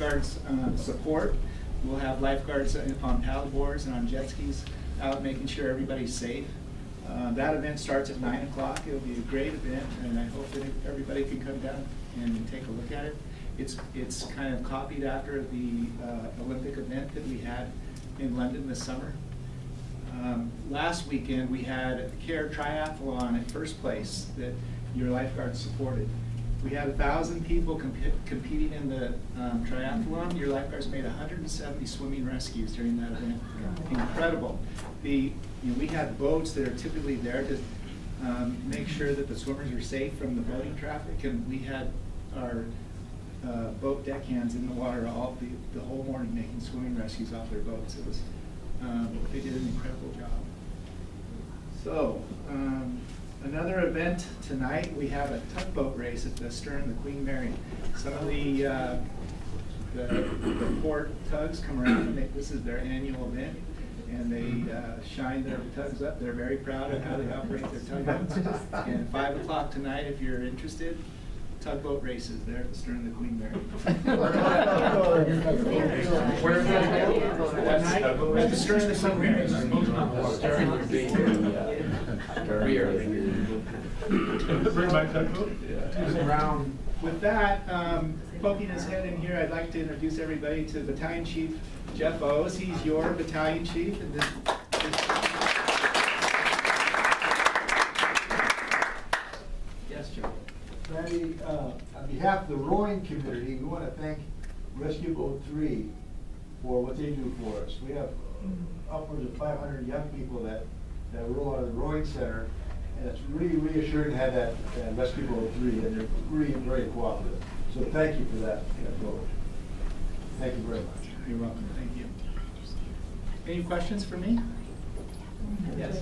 lifeguards support. We'll have lifeguards on paddle boards and on jet skis out making sure everybody's safe. That event starts at 9 o'clock. It'll be a great event, and I hope that everybody can come down and take a look at it. It's kind of copied after the Olympic event that we had in London this summer. Last weekend we had a CARE triathlon at first place that your lifeguards supported. We had 1,000 people competing in the triathlon. Your lifeguards made 170 swimming rescues during that event. Incredible. We had boats that are typically there to make sure that the swimmers are safe from the boating traffic, and we had our boat deckhands in the water all the whole morning making swimming rescues off their boats. It was they did an incredible job. So another event tonight, we have a tugboat race at the stern of the Queen Mary. Some of the port tugs come around, and this is their annual event, and they shine their tugs up. They're very proud of how they operate their tugboats. And 5 o'clock tonight, if you're interested, tugboat races there at the stern of the Queen Mary. Where is that? At the stern of the Queen Mary. Bring my tugboat? Around. With that, poking his head in here, I'd like to introduce everybody to Battalion Chief Jeff Owes. He's your battalion chief. And yes, Joe. Randy, on behalf of the rowing community, we want to thank Rescue Boat 3 for what they do for us. We have upwards of 500 young people that row out of the rowing center, and it's really reassuring to have that Rescue Boat 3, and they're really very cooperative. So thank you for that boat. Thank you very much. You're welcome. Thank you. Any questions for me? Yes.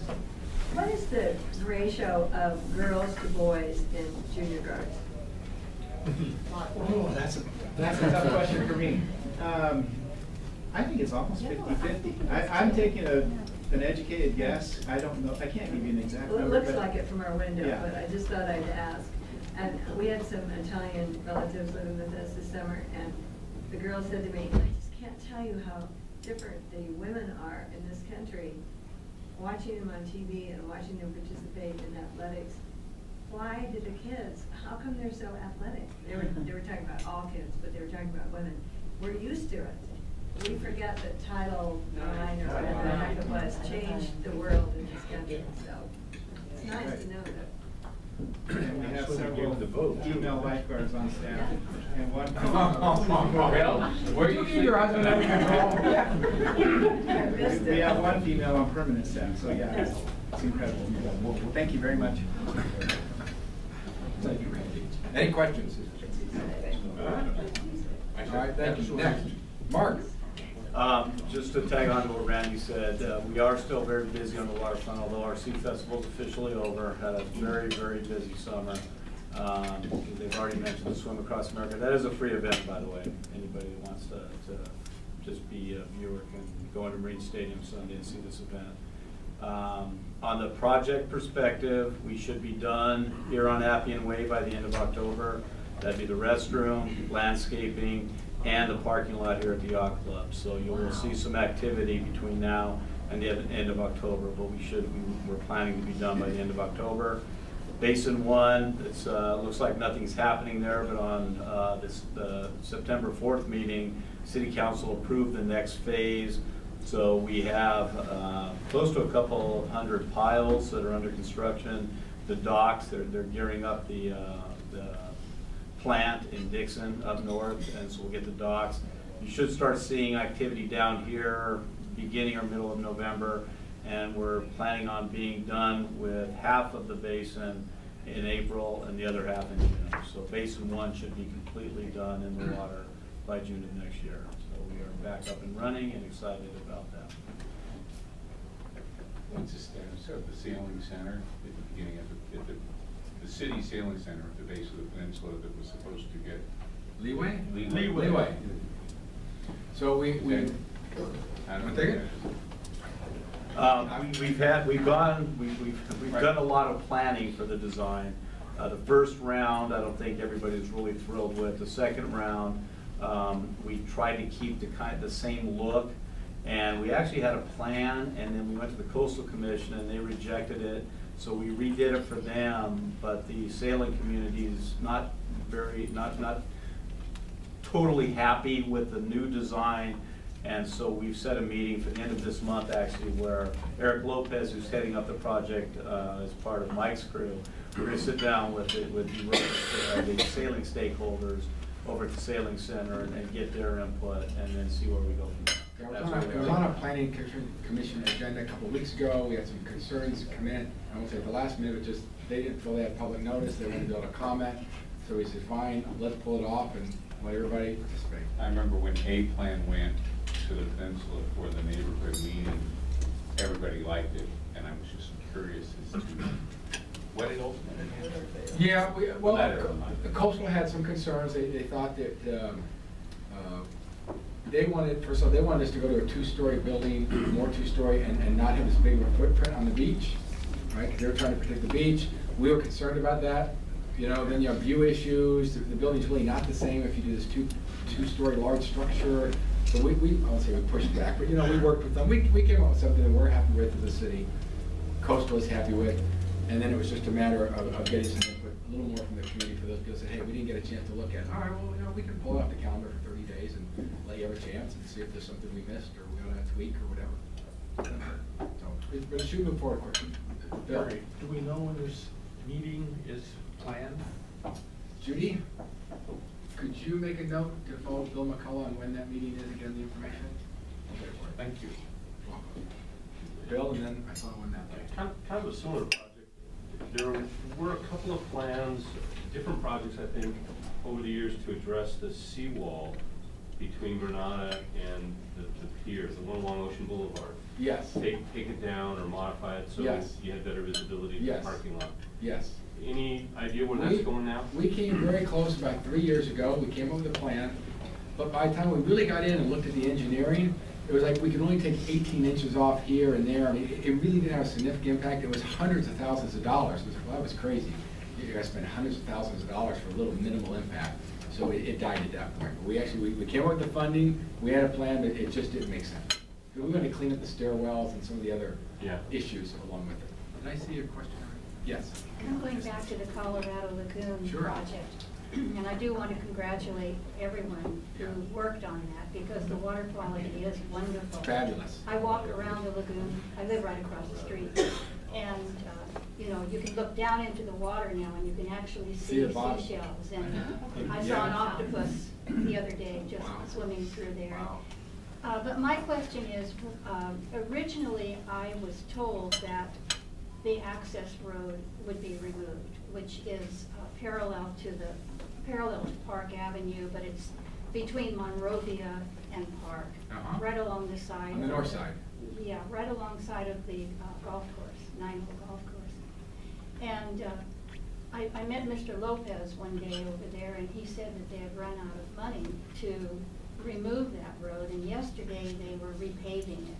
What is the ratio of girls to boys in junior guards? Oh, that's a tough question for me. I think it's almost 50-50. I'm taking an educated guess. I don't know. I can't give you an exact Well, it number. looks like it from our window, yeah. But I just thought I'd ask. And we had some Italian relatives living with us this summer, and the girl said to me, I just can't tell you how different the women are in this country. Watching them on TV and watching them participate in athletics, why do the kids, how come they're so athletic? They were talking about all kids, but they were talking about women. We're used to it. We forget that Title IX or whatever the heck it was changed the world in this country. So it's nice to know that. And we have several female lifeguards on staff, and one. Where you see your husband under control? We have one female on permanent staff, so yeah, it's incredible. Thank you very much. Thank you, Randy. Any questions? All right, thank you. Next, Mark. Just to tag on to what Randy said, we are still very busy on the waterfront, although our Sea Festival is officially over. Had a very, very busy summer. They've already mentioned the Swim Across America. That is a free event, by the way. Anybody that wants to just be a viewer can go into Marine Stadium Sunday and see this event. On the project perspective, we should be done here on Appian Way by the end of October. That'd be the restroom, landscaping, and the parking lot here at the Yacht Club. So you will see some activity between now and the end of October, but we're planning to be done by the end of October. Basin 1, it looks like nothing's happening there, but on the September 4th meeting, City Council approved the next phase. So we have close to a couple hundred piles that are under construction. The docks, they're gearing up the plant in Dixon up north, and so we'll get the docks. You should start seeing activity down here beginning or middle of November, and we're planning on being done with half of the basin in April and the other half in June. So Basin 1 should be completely done in the water by June of next year. So we are back up and running and excited about that. What's the status of the sailing center at the beginning of the city sailing center at the base of the peninsula that was supposed to get Leeway? Leeway. So we've done a lot of planning for the design. The first round, I don't think everybody's really thrilled with. The second round, We tried to keep the same look, and we actually had a plan, and then we went to the Coastal Commission and they rejected it. So we redid it for them, but the sailing community is not totally happy with the new design. And so we've set a meeting for the end of this month, actually, where Eric Lopez, who's heading up the project as part of Mike's crew, we're going to sit down with the sailing stakeholders over at the Sailing Center and get their input, and then see where we go from there. It was on a planning commission agenda a couple of weeks ago. We had some concerns come in. I won't say at the last minute, but just they didn't feel they had public notice. They wanted to be able to comment. So we said, fine, let's pull it off and let everybody participate. I remember when A Plan went to the peninsula for the neighborhood meeting, everybody liked it, and I was just curious as to what it ultimately had. Yeah, well, Letter. the Coastal had some concerns. They thought that they wanted, first of all, they wanted us to go to a two-story building, more two-story, and not have this big of a footprint on the beach, right? Because they were trying to protect the beach. We were concerned about that. You know, then you have view issues. The building's really not the same if you do this two-story large structure. So I won't say we pushed back, but you know, we worked with them. We came up with something that we're happy with as a city. Coastal is happy with. And then it was just a matter of getting some input, a little more from the community for those people that said, hey, we didn't get a chance to look at it. All right, well, you know, we can pull it off the calendar for 30 days and let you have a chance and see if there's something we missed or we want to tweak or whatever. So, but it should move forward quickly. Barry, do we know when this meeting is planned? Judy, could you make a note to follow Bill McCullough on when that meeting is and get him the information? Okay, Thank you. Bill, and then I saw one that day. Kind of a similar project. There were a couple of plans, different projects, I think, over the years to address the seawall between Granada and the pier, the one along Ocean Boulevard. Yes. Take it down or modify it so Yes. you had better visibility to Yes. the parking lot. Yes. Any idea where that's going now? We came very close about 3 years ago. We came up with a plan, but by the time we really got in and looked at the engineering, it was like we could only take 18 inches off here and there. I mean, it really didn't have a significant impact. It was hundreds of thousands of dollars. It was, well, that was crazy. You guys spent hundreds of thousands of dollars for a little minimal impact. So it died at that point. But we came up with the funding. We had a plan, but it just didn't make sense. We were going to clean up the stairwells and some of the other issues along with it. Did I see your question? Yes. I'm going back to the Colorado Lagoon project, and I do want to congratulate everyone who worked on that, because the water quality is wonderful. Fabulous. I walk around the lagoon. I live right across the street, and you know, you can look down into the water now, and you can actually see seashells. And I saw an octopus the other day just swimming through there. Wow. But my question is, originally I was told that the access road would be removed, which is parallel to Park Avenue, but it's between Monrovia and Park, right along the side. On the north side. Yeah, right alongside of the golf course, 9-hole golf course. And I met Mr. Lopez one day over there, and he said that they had run out of money to remove that road, and yesterday they were repaving it.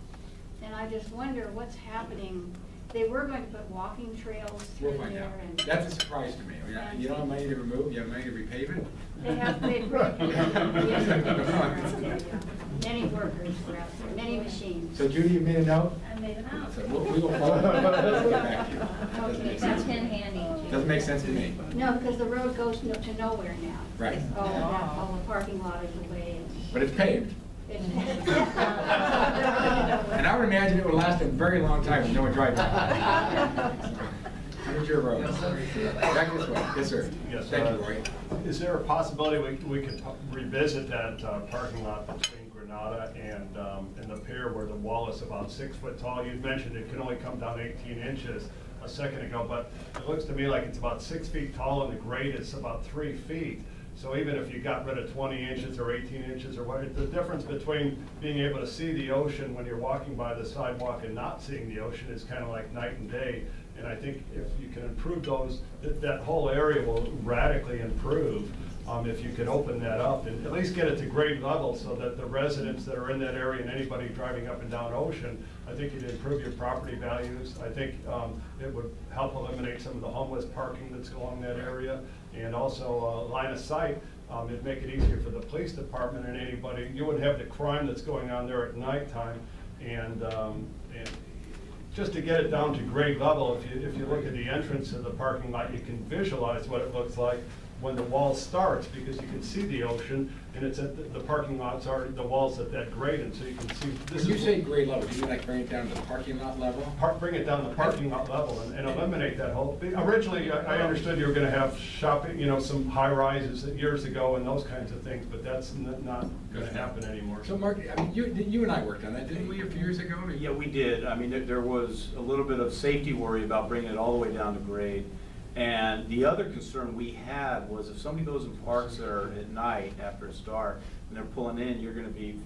And I just wonder what's happening. They were going to put walking trails through We'll find there. out. And That's a surprise to me. You don't have money to remove, you have money to repave it? they have, they've many workers were out there, many machines. So Judy, you made a note? I made it out. So we will follow up. We'll get back to you. Doesn't make That's sense. been handy. Doesn't make sense to me. No, because the road goes to nowhere now. Right. All the parking lot is away. But it's paved. And And I would imagine it would last a very long time with no one driving. 100-year road. Back this way. Yes, sir. Yes, Thank you, Roy. Is there a possibility we could revisit that parking lot between Granada and the pier where the wall is about 6 foot tall? You mentioned it can only come down 18 inches a second ago, but it looks to me like it's about 6 feet tall and the grade is about 3 feet. So even if you got rid of 20 inches or 18 inches or what, the difference between being able to see the ocean when you're walking by the sidewalk and not seeing the ocean is kind of like night and day. And I think if you can improve those, that whole area will radically improve if you could open that up and at least get it to grade level so that the residents that are in that area and anybody driving up and down Ocean, I think it'd improve your property values. I think it would help eliminate some of the homeless parking that's along that area, and also line of sight. It'd make it easier for the police department and anybody. You wouldn't have the crime that's going on there at nighttime. And just to get it down to grade level, if you look at the entrance of the parking lot, you can visualize what it looks like when the wall starts, because you can see the ocean, and it's at the parking lots are, the walls at that grade, and so you can see. When you say grade level, do you mean like bring it down to the parking lot level? Bring it down to the parking lot level and eliminate that whole. Originally, I understood you were gonna have shopping, you know, some high rises years ago and those kinds of things, but that's not gonna happen anymore. So Mark, I mean, you and I worked on that, didn't we, a few years ago? Yeah, we did. I mean, there was a little bit of safety worry about bringing it all the way down to grade. And the other concern we had was if somebody goes and parks there at night after it's dark, and they're pulling in, you're gonna be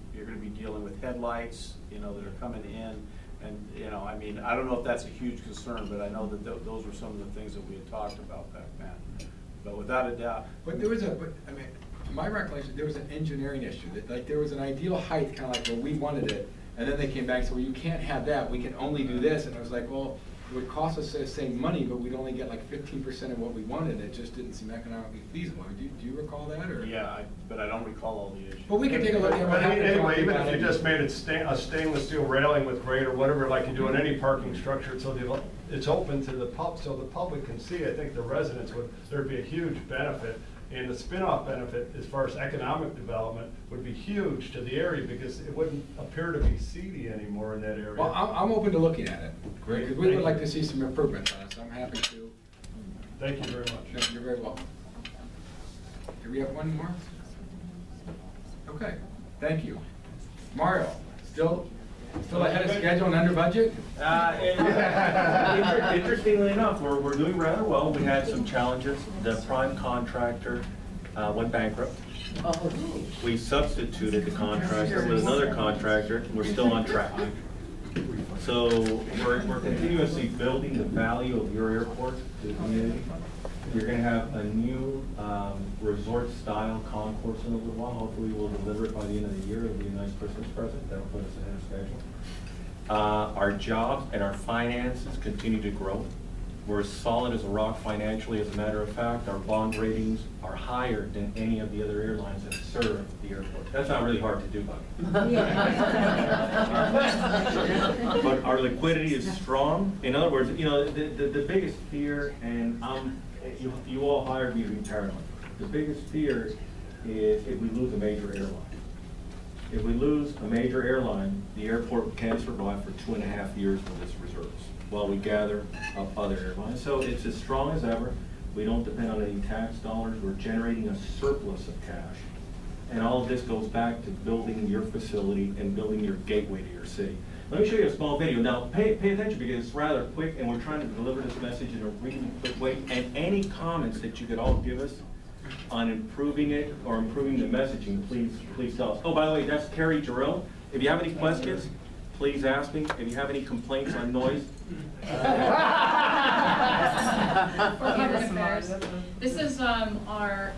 dealing with headlights, you know, that are coming in. And, you know, I mean, I don't know if that's a huge concern, but I know that those were some of the things that we had talked about back then. But without a doubt. But there was I mean, to my recollection, there was an engineering issue, that like there was an ideal height, kind of like where we wanted it, and then they came back and said, well, you can't have that, we can only do this, and I was like, well, it would cost us the same money, but we'd only get like 15% of what we wanted. It just didn't seem economically feasible. Do you recall that, or? Yeah, but I don't recall all the issues. Well, we could take a look at what happened. Anyway, even if you just made it a stainless steel railing with grade or whatever, like you do in any parking structure, so it's open to the so the public can see. I think the residents there'd be a huge benefit. And the spin-off benefit, as far as economic development, would be huge to the area, because it wouldn't appear to be seedy anymore in that area. Well, I'm open to looking at it. Great. Because we would like to see some improvements on it, so I'm happy to. Thank you very much. No, you're very welcome. Do we have one more? Okay, thank you. Mario, still ahead of schedule and under budget? Interestingly enough, we're doing rather well. We had some challenges. The prime contractor went bankrupt. We substituted the contractor with another contractor. We're still on track. So we're continuously building the value of your airport to the community. You're going to have a new resort-style concourse in a little while. Hopefully we'll deliver it by the end of the year. It'll be a nice Christmas present. That'll put us ahead of schedule. Our jobs and our finances continue to grow. We're as solid as a rock financially. As a matter of fact, our bond ratings are higher than any of the other airlines that serve the airport. That's not really hard to do, buddy. But our liquidity is strong. In other words, you know, the biggest fear, and you all hired me to be paranoid. The biggest fear is if we lose a major airline. If we lose a major airline, the airport can survive for 2.5 years with its reserves while we gather up other airlines. So it's as strong as ever. We don't depend on any tax dollars. We're generating a surplus of cash. And all of this goes back to building your facility and building your gateway to your city. Let me show you a small video. Now, pay attention, because it's rather quick, and we're trying to deliver this message in a really quick way. And any comments that you could all give us on improving it or improving the messaging, please tell us. Oh, by the way, that's Carrie Jarrell. If you have any questions, please ask me. If you have any complaints on noise. This is our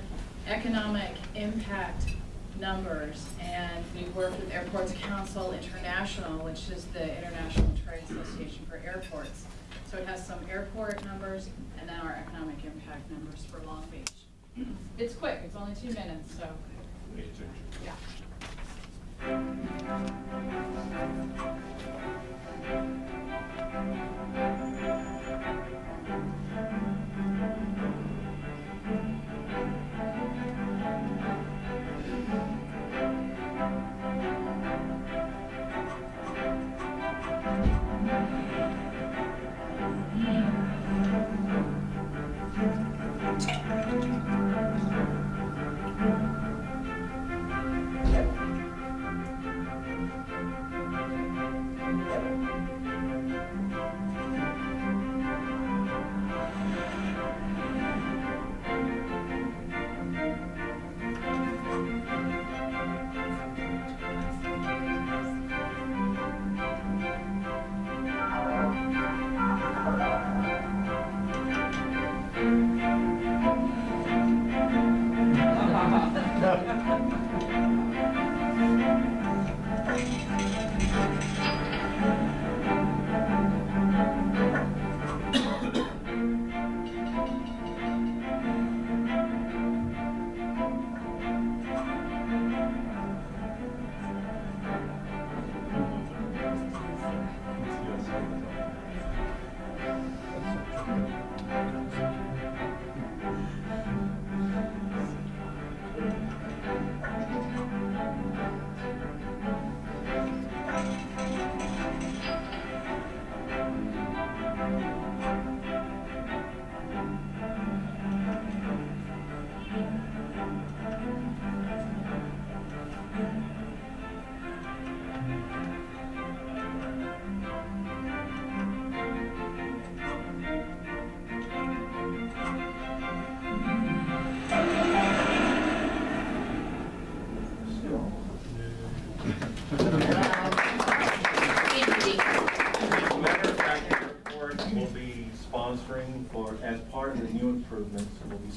economic impact numbers, and we work with Airports Council International, which is the International Trade Association for Airports. So it has some airport numbers and then our economic impact numbers for Long Beach. It's quick, it's only 2 minutes, so. Yeah.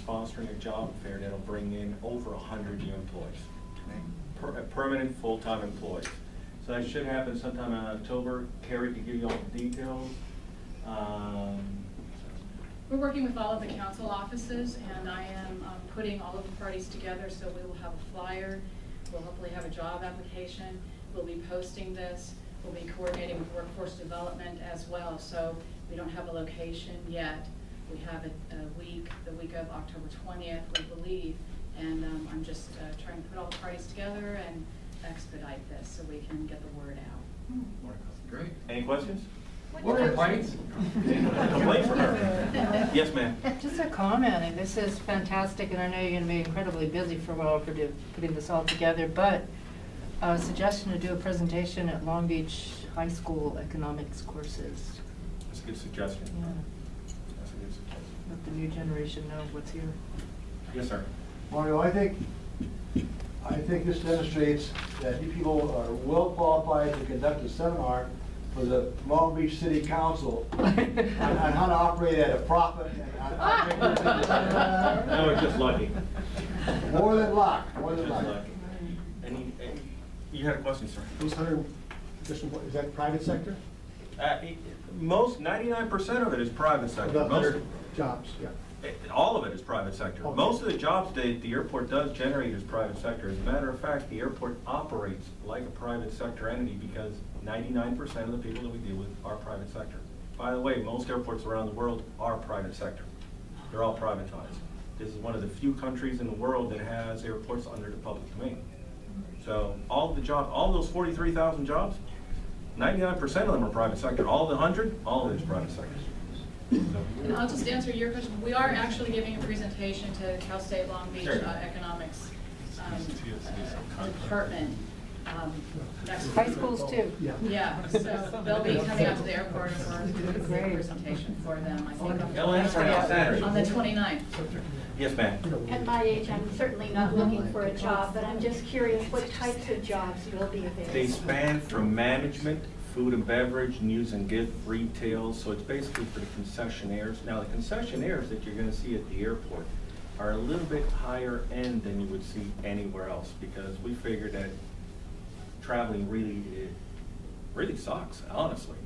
sponsoring a job fair that'll bring in over 100 new employees, permanent full-time employees. So that should happen sometime in October. Carrie can give you all the details. We're working with all of the council offices, and I am putting all of the parties together, so we will have a flyer. We'll hopefully have a job application. We'll be posting this. We'll be coordinating with workforce development as well. So we don't have a location yet. We have a week, the week of October 20th, we believe, and I'm just trying to put all the parties together and expedite this so we can get the word out. Great. Any questions? What complaints? Complaints for her? Yes, ma'am. Just a comment, and this is fantastic, and I know you're gonna be incredibly busy for a while putting this all together, but a suggestion to do a presentation at Long Beach High School economics courses. That's a good suggestion. Yeah, That's a good suggestion. let the new generation know what's here. Yes, sir. Mario, I think this demonstrates that you people are well qualified to conduct a seminar for the Long Beach City Council on how to operate at a profit. No, we're just lucky. More than luck, more than Just luck. lucky. You had a question, sir? Those 100, is that private sector? Most, 99% of it is private sector. About Most, 100 jobs, yeah. all of it is private sector. Okay. Most of the jobs that the airport does generate is private sector. As a matter of fact, the airport operates like a private sector entity because 99% of the people that we deal with are private sector. By the way, most airports around the world are private sector. They're all privatized. This is one of the few countries in the world that has airports under the public domain. So all of the jobs, all those 43,000 jobs, 99% of them are private sector. All the 100, all of it is private sector. And I'll just answer your question. We are actually giving a presentation to Cal State Long Beach Sure. Economics Department next week. High schools too. Yeah, so they'll be coming out to the airport for a presentation for them, I think, They'll answer it on Saturday. on the 29th. Yes, ma'am. At my age, I'm certainly not looking for a job, but I'm just curious what types of jobs will be available. They span from management, food and beverage, news and gift, retail, so it's basically for the concessionaires. Now, the concessionaires that you're gonna see at the airport are a little bit higher end than you would see anywhere else, because we figured that traveling really sucks, honestly.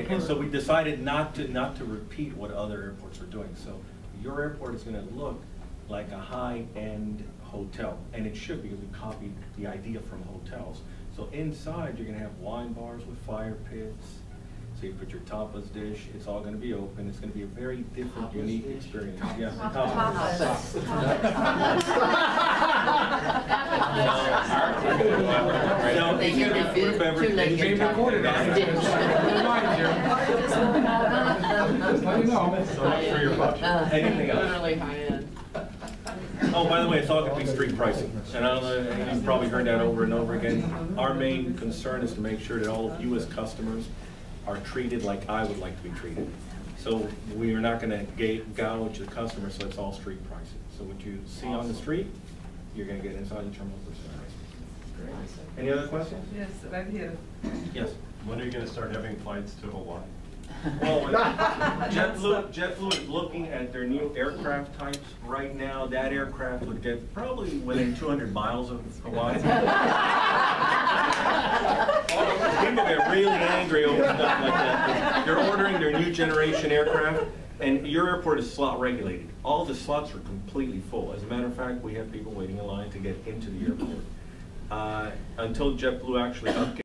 And so we decided not to repeat what other airports are doing. So your airport is gonna look like a high-end hotel, and it should, because we copied the idea from hotels. So inside, you're gonna have wine bars with fire pits. So you put your tapas dish, it's all gonna be open. It's gonna be a very different, unique experience. Yeah, No, it's gonna be food and beverage. It's being recorded. Remind you. Just let you know. For your budget. Anything else? Literally high end. Oh, by the way, it's all gonna be street pricing. And I don't know, you've probably heard that over and over again. Our main concern is to make sure that all of you as customers are treated like I would like to be treated. So we are not gonna gouge the customer, so it's all street pricing. So what you see on the street, you're gonna get inside the terminal for Great. Any other questions? Yes, right here. Yes. When are you gonna start having flights to Hawaii? Well, JetBlue is looking at their new aircraft types. Right now, that aircraft would get probably within 200 miles of Hawaii. People get really angry over stuff like that. They're ordering their new generation aircraft, and your airport is slot regulated. All the slots are completely full. As a matter of fact, we have people waiting in line to get into the airport. Until JetBlue actually updates